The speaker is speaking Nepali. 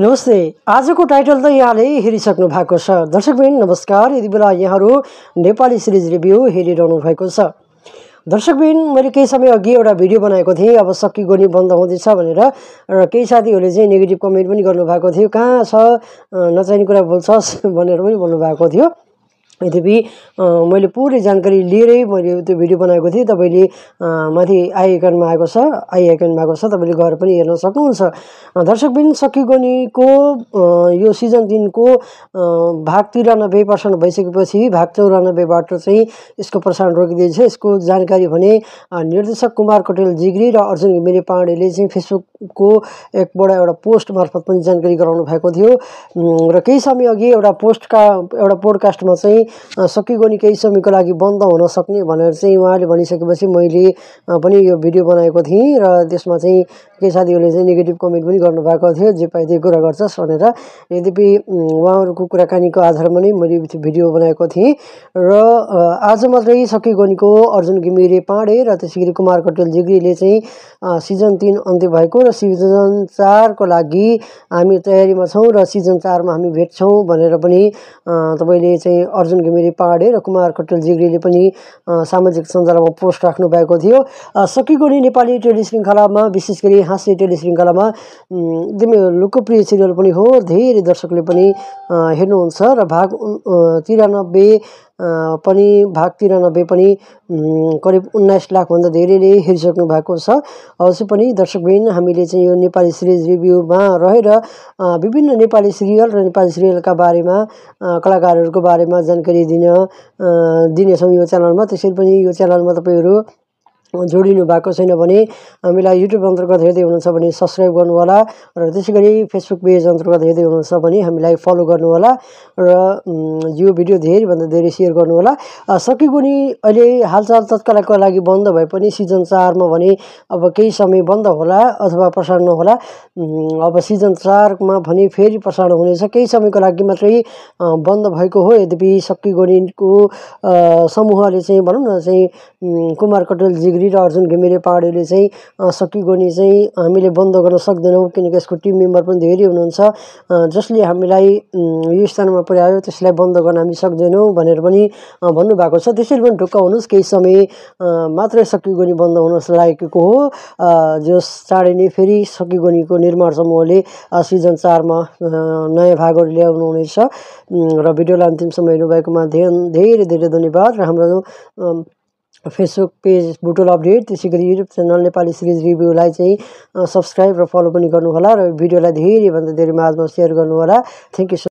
नमस्ते। आजको टाइटल त यहाँले हेरिसक्नु भएको छ। दर्शकबिन नमस्कार। यति बेला यहाँहरू नेपाली सिरिज रिभ्यू हेरिरहनु भएको छ। दर्शकबिन मैले केही समय अघि एउटा भिडियो बनाएको थिएँ, अब सक्की गोनी बन्द हुँदैछ भनेर, र केही साथीहरूले चाहिँ नेगेटिभ कमेन्ट पनि गर्नुभएको थियो, कहाँ छ नचाहिने कुरा बोल्छस् भनेर पनि भन्नुभएको थियो। यद्यपि मैले पुरै जानकारी लिएरै मैले त्यो भिडियो बनाएको थिएँ। तपाईँले माथि आई आइकनमा आएको छ, तपाईँले गएर पनि हेर्न सक्नुहुन्छ। दर्शकबिन सक्की गोनीको यो सिजन 3 को भाग 93% भइसकेपछि भाग 94बाट चाहिँ यसको प्रसारण रोकिँदैछ। यसको जानकारी भने निर्देशक कुमार कटेल जिग्री र अर्जुन घिमिरे पाण्डेले चाहिँ फेसबुकको एकबाट एउटा पोस्ट मार्फत पनि जानकारी गराउनु भएको थियो। र केही समय अघि एउटा पोडकास्टमा चाहिँ सक्की गोनी केही समयको लागि बन्द हुन सक्ने भनेर चाहिँ उहाँले भनिसकेपछि मैले पनि यो भिडियो बनाएको थिएँ, र त्यसमा चाहिँ केही साथीहरूले चाहिँ नेगेटिभ कमेन्ट पनि गर्नुभएको थियो, जे पाइदिए कुरा गर्छस् भनेर। यद्यपि उहाँहरूको कुराकानीको आधारमा नै मैले भिडियो बनाएको थिएँ। र आज मात्रै सक्की गोनीको अर्जुन घिमिरे पाण्डे र त्यसै गरी कुमार कटेल जिग्रीले चाहिँ सिजन 3 अन्त्य भएको र सिजन 4 को लागि हामी तयारीमा छौँ र सिजन 4 मा हामी भेट्छौँ भनेर पनि तपाईँले चाहिँ अर्जुन घिमिरे पाण्डे र कुमार कटेल जिग्रीले पनि सामाजिक सञ्जालमा पोस्ट राख्नु भएको थियो। सक्की गोनी नेपाली टेलिश्रृङ्खलामा, विशेष गरी हाँस्य टेलिश्रृङ्खलामा एकदमै लोकप्रिय सिरियल पनि हो। धेरै दर्शकले पनि हेर्नुहुन्छ र भाग 93 पनि करिब 19 लाखभन्दा धेरैले हेरिसक्नु भएको छ। अवश्य पनि दर्शकबिन हामीले चाहिँ यो नेपाली सिरिज रिभ्यूमा रहेर विभिन्न नेपाली सिरियल र नेपाली सिरियलका बारेमा, कलाकारहरूको बारेमा जानकारी दिनेछौँ यो च्यानलमा। त्यसैले पनि यो च्यानलमा तपाईँहरू जोडिनु भएको छैन भने हामीलाई युट्युब अन्तर्गत हेर्दै हुनुहुन्छ भने सब्सक्राइब गर्नुहोला, र त्यसै गरी फेसबुक पेज अन्तर्गत हेर्दै हुनुहुन्छ भने हामीलाई फलो गर्नुहोला, र यो भिडियो धेरैभन्दा धेरै सेयर गर्नुहोला। सक्की गोनी अहिले हालचाल तत्कालको लागि बन्द भए पनि सिजन 4 मा भने अब केही समय बन्द होला अथवा प्रसारण नहोला। अब सिजन 4 मा भने फेरि प्रसारण हुनेछ। केही समयको लागि मात्रै बन्द भएको हो। यद्यपि सक्की गोनीको समूहले चाहिँ भनौँ न चाहिँ कुमार कटेल जिग्री र अर्जुन घिमिरे पाण्डेले चाहिँ सक्की गोनी चाहिँ हामीले बन्द गर्न सक्दैनौँ, किनकि यसको टिम मेम्बर पनि धेरै हुनुहुन्छ, जसले हामीलाई यो स्थानमा पुर्यायो त्यसलाई बन्द गर्न हामी सक्दैनौँ भनेर पनि भन्नुभएको छ। त्यसैले पनि ढुक्क हुनुहोस्, केही समय मात्रै सक्की गोनी बन्द हुन लागेको हो। जस चाँडै नै फेरि सक्की गोनीको निर्माण समूहले सिजन 4 मा नयाँ भागहरू ल्याउनु हुनेछ। र भिडियोलाई अन्तिमसम्म हेर्नुभएकोमा धेरै धेरै धन्यवाद। र हाम्रो फेसबुक पेज बुटोल अपडेट, त्यसै गरी युट्युब च्यानल नेपाली सिरिज रिभ्यूलाई चाहिँ सब्सक्राइब र फलो पनि गर्नुहोला, र भिडियोलाई धेरैभन्दा धेरै माझमा सेयर गर्नुहोला। Thank you.